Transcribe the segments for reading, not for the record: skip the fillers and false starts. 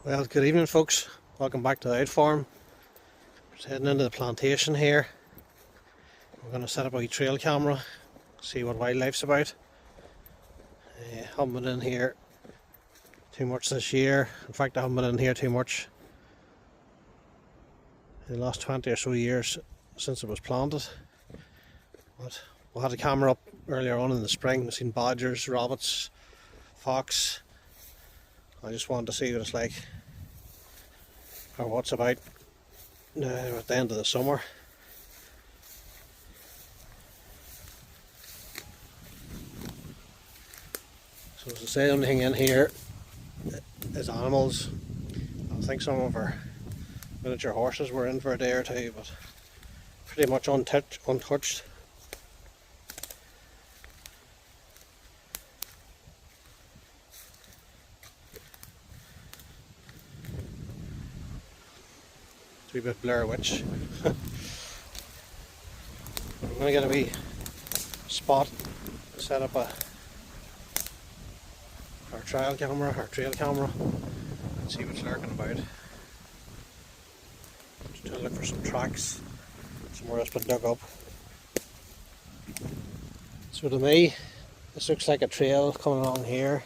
Well, good evening folks, welcome back to the out farm. Just heading into the plantation here. We're going to set up a wee trail camera, see what wildlife's about. Haven't been in here too much this year. In fact, I haven't been in here too much in the last 20 or so years since it was planted. But we had a camera up earlier on in the spring. We've seen badgers, rabbits, fox. I just wanted to see what it's like, or what's about now at the end of the summer. So as I say, the only thing in here is animals. I think some of our miniature horses were in for a day or two, but pretty much untouched. It's a wee bit Blair Witch. I'm going to get a wee spot, set up our trail camera, and see what's lurking about. Just to look for some tracks, somewhere that's been dug up. So to me, this looks like a trail coming along here.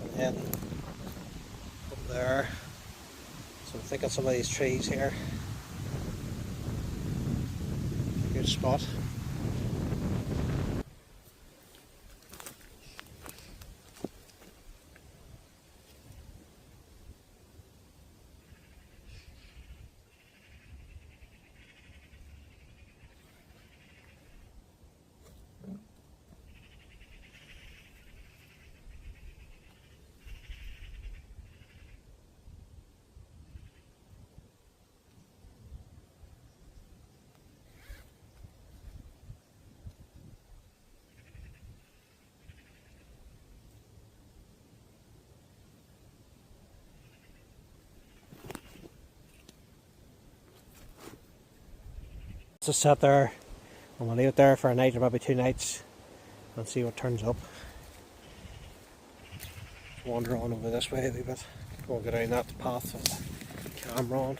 And then up there, so I'm thinking some of these trees here. Good spot. Just sit there and we'll leave it there for a night or maybe 2 nights and see what turns up. Just wander on over this way a wee bit. Go and get down that path with the camera on.